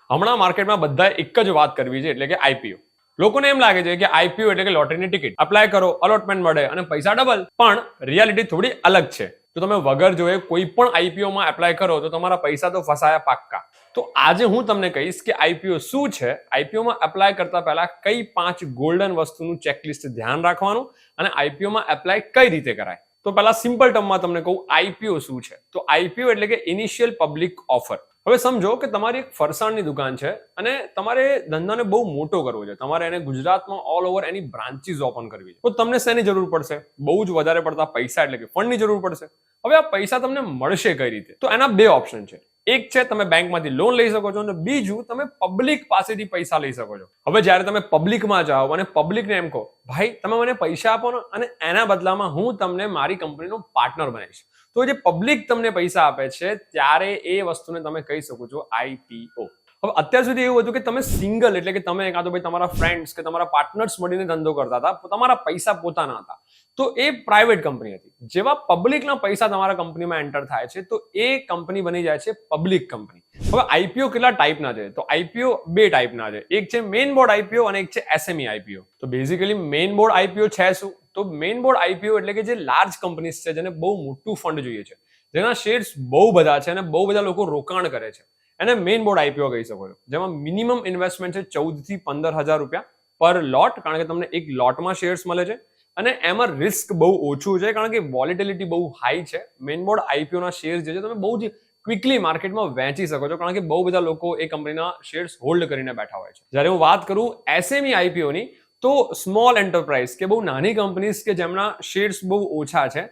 હમણાં માર્કેટમાં બધા એક જ વાત કરવી છે, એટલે કે આઈપીઓ. લોકોને એમ લાગે છે કે આઈપીઓ એટલે કે લોટરીની ટિકિટ, અપ્લાય કરો, અલોટમેન્ટ મળે અને પૈસા ડબલ. પણ રિયાલિટી થોડી અલગ છે. તો તમે વગર જોયે કોઈ પણ આઈપીઓમાં એપ્લાય કરો તો તમારા પૈસા તો ફસાયા પાક્કા. તો આજે હું તમને કહીશ કે આઈપીઓ શું છે, આઈપીઓમાં એપ્લાય કરતા પહેલા કઈ 5 ગોલ્ડન વસ્તુનું ચેકલિસ્ટ ધ્યાન રાખવાનું અને આઈપીઓમાં એપ્લાય કઈ રીતે કરાય. તો પહેલા સિમ્પલ ટર્મમાં તમને કહું આઈપીઓ શું છે. તો આઈપીઓ એટલે કે ઇનિશિયલ પબ્લિક ઓફર. હવે સમજો કે તમારી એક ફરસાણની દુકાન છે અને તમારે ધંધાને બહુ મોટો કરવો છે. તમારે એને ગુજરાતમાં ઓલ ઓવર એની બ્રાન્ચીસ ઓપન કરવી છે. તો તમને શેની જરૂર પડશે? બહુ જ વધારે પડતા પૈસા એટલે કે ફંડની જરૂર પડશે. હવે આ પૈસા તમને મળશે કઈ રીતે? તો એના બે ઓપ્શન છે. એક છે તમે બેંકમાંથી લોન લઈ શકો છો અને બીજું તમે પબ્લિક પાસેથી પૈસા લઈ શકો છો. હવે જ્યારે તમે પબ્લિકમાં જાઓ અને પબ્લિકને એમ કહો, ભાઈ તમે મને પૈસા આપો ને અને એના બદલામાં હું તમને મારી કંપનીનો પાર્ટનર બનાવીશ, તો જે પબ્લિક તમને પૈસા આપે છે ત્યારે એ વસ્તુને તમે કહી શકો છો આઈપીઓ. હવે અત્યાર સુધી એવું હતું કે તમે સિંગલ એટલે કે તમે કાં તો ભાઈ તમારા ફ્રેન્ડ્સ કે તમારા પાર્ટનર્સ મળીને ધંધો કરતા હતા, તમારા પૈસા પોતાના હતા, તો એ પ્રાઇવેટ કંપની હતી. જેવા પબ્લિકના પૈસા તમારા કંપનીમાં એન્ટર થાય છે તો એ કંપની બની જાય છે પબ્લિક કંપની. હવે આઈપીઓ કેટલા ટાઈપના છે? તો આઈપીઓ બે ટાઈપના છે. એક છે મેઇન બોર્ડ આઈપીઓ અને એક છે એસએમઈ આઈપીઓ. તો બેઝિકલી મેઇન બોર્ડ આઈપીઓ છે શું? તો મેઇન બોર્ડ આઈપીઓ એટલે કે જે લાર્જ કંપનીઝ છે, જેને બહુ મોટું ફંડ જોઈએ છે, જેના શેર્સ બહુ બધા છે અને બહુ બધા લોકો રોકાણ કરે છે, એને મેઇન બોર્ડ આઈપીઓ કહી શકો છો. જેમાં મિનિમમ ઇન્વેસ્ટમેન્ટ છે 14 થી 15,000 રૂપિયા પર લોટ, કારણ કે તમને એક લોટમાં શેર્સ મળે છે અને એમાં રિસ્ક બહુ ઓછું છે કારણ કે વોલેટિલિટી બહુ હાઈ છે. મેઇન બોર્ડ આઈપીઓના શેર્સ જે છે તમે બહુ જ ક્વિકલી માર્કેટમાં વેચી શકો છો કારણ કે બહુ બધા લોકો એ કંપનીના શેર્સ હોલ્ડ કરીને બેઠા હોય છે. જ્યારે હું વાત કરું એસએમઈ આઈપીઓની, તો સ્મોલ એન્ટરપ્રાઇઝ કે બહુ નાની કંપનીઝ કે જેમના શેર્સ બહુ ઓછા છે,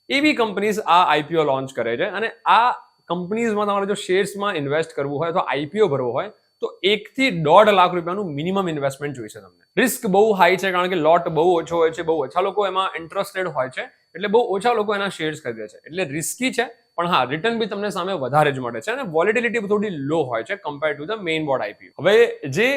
એવી કંપનીઝ આ આઈપીઓ લોન્ચ કરે છે. અને આ કંપનીઝમાં તમારે જો શેર્સમાં ઇન્વેસ્ટ કરવું હોય તો આઈપીઓ ભરવો હોય તો 1 થી 1.5 લાખ રૂપિયાનું મિનિમમ ઇન્વેસ્ટમેન્ટ જોઈશે તમને. રિસ્ક બહુ હાઈ છે કારણ કે લોટ બહુ ઓછો હોય છે, બહુ ઓછા લોકો એમાં ઇન્ટરેસ્ટેડ હોય છે, એટલે બહુ ઓછા લોકો એના શેર્સ ખરીદે છે. એટલે રિસ્કી છે, પણ હા રિટર્ન બી તમને સામે વધારે જ મળે છે અને વોલેટિલિટી થોડી લો હોય છે compare to the main board IPO. હવે જે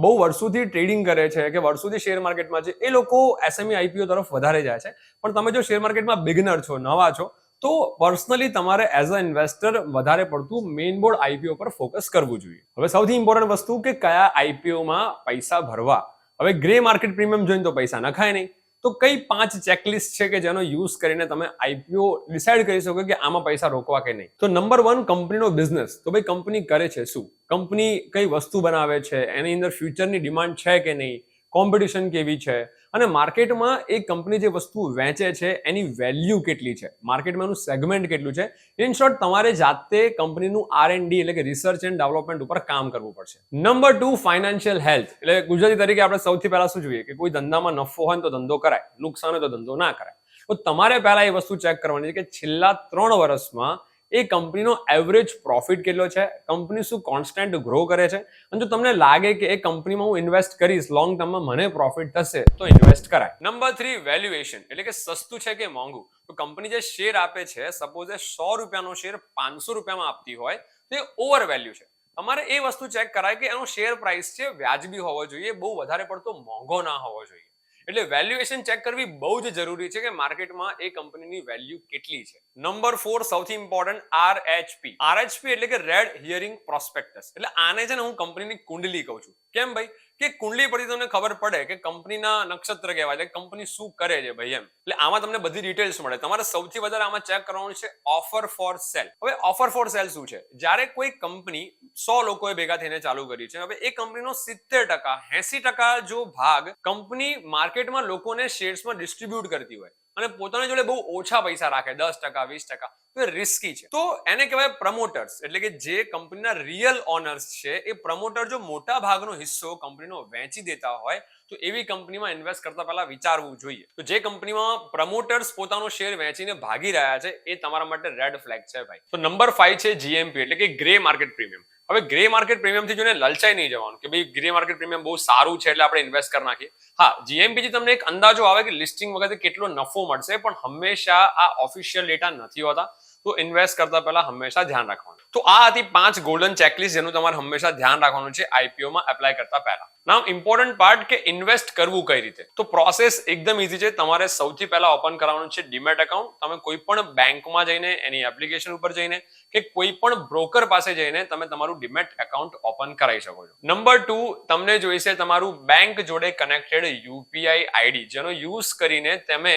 બહુ વર્ષોથી ટ્રેડિંગ કરે છે કે વર્ષોથી શેર માર્કેટમાં છે, એ લોકો એસએમઈ આઈપીઓ તરફ વધારે જાય છે. પણ તમે જો શેર માર્કેટમાં બિગનર છો, નવા છો, તો પર્સનલી તમારે એઝ અ ઇન્વેસ્ટર વધારે પડતું મેઇન બોર્ડ આઈપીઓ પર ફોકસ કરવું જોઈએ. હવે સૌથી ઇમ્પોર્ટન્ટ વસ્તુ કે કયા આઈપીઓમાં પૈસા ભરવા. હવે ગ્રે માર્કેટ પ્રીમિયમ જોઈને તો પૈસા નખાય નહીં. તો કઈ 5 ચેકલિસ્ટ છે કે જેનો યુઝ કરીને તમે આઈપીઓ ડિસાઇડ કરી શકો કે આમાં પૈસા રોકવા કે નહીં. તો નંબર 1, કંપનીનો બિઝનેસ. તો ભાઈ કંપની કરે છે શું? કંપની કઈ વસ્તુ બનાવે છે, એની અંદર ફ્યુચરની ડિમાન્ડ છે કે નહીં, કોમ્પિટિશન કેવી છે, અને માર્કેટમાં એ કંપની જે વસ્તુ વેચે છે એની વેલ્યુ કેટલી છે, માર્કેટમાં એનું સેગમેન્ટ કેટલું છે. ઇન શોર્ટ તમારે જાતે કંપનીનું R&D એટલે કે રિસર્ચ એન્ડ ડેવલપમેન્ટ ઉપર કામ કરવું પડશે. Number 2, financial health. એટલે ગુજરાતી તરીકે આપણે સૌથી પહેલા શું જોઈએ કે કોઈ ધંધામાં નફો હોય તો ધંધો કરાય, નુકસાન હોય તો ધંધો ના કરાય. તો તમારે પહેલા એ વસ્તુ ચેક કરવાની છે કે છેલ્લા 3 વર્ષમાં એ કંપનીનો એવરેજ પ્રોફિટ કેટલો છે, કંપની શું કોન્સ્ટન્ટ ગ્રો કરે છે, અને જો તમને લાગે કે એ કંપનીમાં હું ઇન્વેસ્ટ કરીશ, લોંગ ટર્મમાં મને પ્રોફિટ થશે, તો ઇન્વેસ્ટ કરાય. Number 3, valuation. એટલે કે સસ્તું છે કે મોંઘું. તો કંપની જે શેર આપે છે, સપોઝ 100 રૂપિયાનો શેર 500 રૂપિયામાં આપતી હોય તો એ ઓવર વેલ્યુ છે. તમારે એ વસ્તુ ચેક કરાય કે એનો શેર પ્રાઇસ છે વ્યાજબી હોવો જોઈએ, બહુ વધારે પડતો મોંઘો ના હોવો જોઈએ. એટલે વેલ્યુએશન ચેક કરવી બહુ જ જરૂરી છે કે માર્કેટમાં એ કંપનીની વેલ્યુ કેટલી છે. નંબર 4, સૌથી ઇમ્પોર્ટન્ટ, RHP. RHP એટલે કે રેડ હિયરિંગ પ્રોસ્પેક્ટસ. એટલે આને છે ને હું કંપનીની કુંડલી કહું છું. કેમ ભાઈ? કે કુંડલી પરથી તમને ખબર પડે કે કંપનીના નક્ષત્ર કહેવાય એટલે કંપની શું કરે છે ભાઈ એમ. એટલે આમાં તમને બધી ડિટેલ્સ મળે. તમારે સૌથી વધારે આમાં ચેક કરવાનું છે ઓફર ફોર સેલ. હવે ઓફર ફોર સેલ શું છે? જ્યારે કોઈ કંપની 100 લોકોએ ભેગા થઈને ચાલુ કરી છે, હવે એ કંપનીનો 70% 80% જો ભાગ કંપની માર્કેટમાં લોકોને શેર્સમાં ડિસ્ટ્રીબ્યુટ કરતી હોય અને પોતાની જોડે બહુ ઓછા પૈસા રાખે, 10% 20%, તો એ રિસ્કી છે. તો એને કહેવાય પ્રમોટર્સ. એટલે કે જે કંપનીના રિયલ ઓનર્સ છે, એ પ્રમોટર જો મોટા ભાગનો હિસ્સો કંપનીનો વેચી દેતા હોય તો એવી કંપનીમાં ઇન્વેસ્ટ કરતા પહેલા વિચારવું જોઈએ. તો જે કંપનીમાં પ્રમોટર્સ પોતાનો શેર વેચીને ભાગી રહ્યા છે, એ તમારા માટે રેડ ફ્લેગ છે ભાઈ. તો નંબર 5 છે GMP એટલે કે ગ્રે માર્કેટ પ્રીમિયમ. હવે ગ્રે માર્કેટ પ્રીમિયમથી જોઈને લલચાઈ નહીં જવાનું કે ભાઈ ગ્રે માર્કેટ પ્રીમિયમ બહુ સારું છે એટલે આપણે ઇન્વેસ્ટ કરી નાખીએ. હા, GMP થી તમને એક અંદાજો આવે કે લિસ્ટિંગ વખતે કેટલો નફો મળશે, પણ હંમેશા આ ઓફિશિયલ ડેટા નથી હોતા. તો ઇન્વેસ્ટ કરતા પહેલા હંમેશા ધ્યાન રાખવાનું. તો આ હતી 5 ગોલ્ડન ચેકલિસ્ટ જેનું તમારે હંમેશા ધ્યાન રાખવાનું છે આઈપીઓ માં એપ્લાય કરતા પહેલા. નાઉ ઇમ્પોર્ટન્ટ પાર્ટ કે ઇન્વેસ્ટ કરવું કઈ રીતે. તો પ્રોસેસ એકદમ ઈઝી છે. તમારે સૌથી પહેલા ઓપન કરવાનું છે ડીમેટ એકાઉન્ટ. તમે કોઈ પણ બેંકમાં જઈને એની એપ્લિકેશન ઉપર જઈને કે કોઈ પણ બ્રોકર પાસે જઈને તમે તમારું ડીમેટ એકાઉન્ટ ઓપન કરાવી શકો છો. નંબર 2, તમને જોઈશે તમારું બેંક જોડે કનેક્ટેડ યુપીઆઈ આઈડી જેનો યુઝ કરીને તમે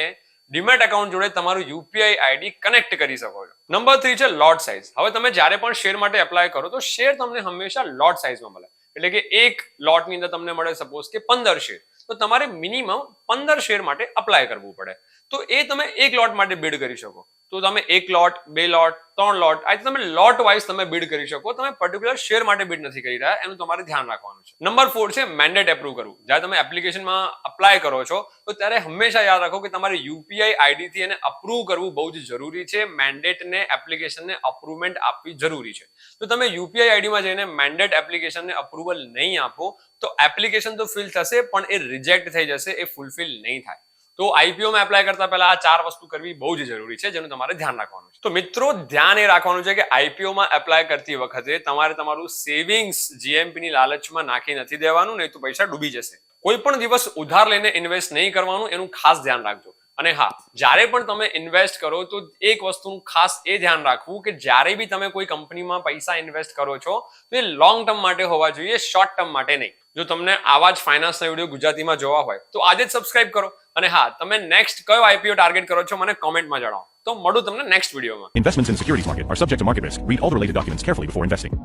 ડીમેટ એકાઉન્ટ જોડે તમારું યુપીઆઈ આઈડી કનેક્ટ કરી શકો છો. નંબર 3 છે લોટ સાઇઝ. હવે તમે જ્યારે પણ શેર માટે એપ્લાય કરો તો શેર તમને હંમેશા લોટ સાઇઝમાં મળે. એટલે કે એક લોટની અંદર તમને મળે સપોઝ કે 15 શેર, તો તમારે મિનિમમ 15 શેર માટે અપ્લાય કરવું પડે. તો એ તમે એક લોટ માટે બિડ કરી શકો. તો તમે 1 લોટ, 2 લોટ, 3 લોટ, આ તમે લોટ વાઇઝ તમે બિડ કરી શકો. તમે પર્ટિક્યુલર શેર માટે બિડ નથી કરી રહ્યા, એનું તમારે ધ્યાન રાખવાનું છે. નંબર 4 છે મેન્ડેટ એપ્રુવ કરવું. જ્યારે તમે એપ્લિકેશનમાં અપ્લાય કરો છો તો ત્યારે હંમેશા યાદ રાખો કે તમારે યુપીઆઈ આઈડી થી એને અપ્રૂવ કરવું બહુ જ જરૂરી છે. મેન્ડેટને એપ્લિકેશનને અપ્રુવમેન્ટ આપવી જરૂરી છે. તો તમે યુપીઆઈ આઈડીમાં જઈને મેન્ડેટ એપ્લિકેશનને અપ્રુવલ નહીં આપો તો એપ્લિકેશન તો ફિલ થશે પણ એ રિજેક્ટ થઈ જશે, એ ફૂલફિલ નહીં થાય. તો આઈપીઓ માં એપ્લાય કરતા પહેલા આ 4 વસ્તુ કરવી બહુ જ જરૂરી છે જેનું તમારે ધ્યાન રાખવાનું છે. તો મિત્રો ધ્યાન એ રાખવાનું છે કે આઈપીઓ માં એપ્લાય કરતી વખતે તમારે તમારું સેવિંગ્સ જીએમપી ની લાલચમાં નાખી નથી દેવાનું, નહીં તો પૈસા ડૂબી જશે. કોઈ પણ દિવસ ઉધાર લઈને ઇન્વેસ્ટ નહીં કરવાનું, એનું ખાસ ધ્યાન રાખજો. અને હા, જ્યારે પણ તમે ઇન્વેસ્ટ કરો તો એક વસ્તુનું ખાસ એ ધ્યાન રાખવું કે જ્યારે બી તમે કોઈ કંપનીમાં પૈસા ઇન્વેસ્ટ કરો છો તો એ લોંગ ટર્મ માટે હોવા જોઈએ, શોર્ટ ટર્મ માટે નહીં. જો તમને આવા જ ફાઇનાન્સના વિડીયો ગુજરાતીમાં જોવા હોય તો આજે જ સબસ્ક્રાઇબ કરો. અને હા, તમે નેક્સ્ટ કયો આઈપીઓ ટાર્ગેટ કરો છો મને કોમેન્ટમાં જણાવો. તો મળું તમને નેક્સ્ટ વિડીયોમાં. Investments in the securities market are subject to market risk. Read all the related documents carefully before investing.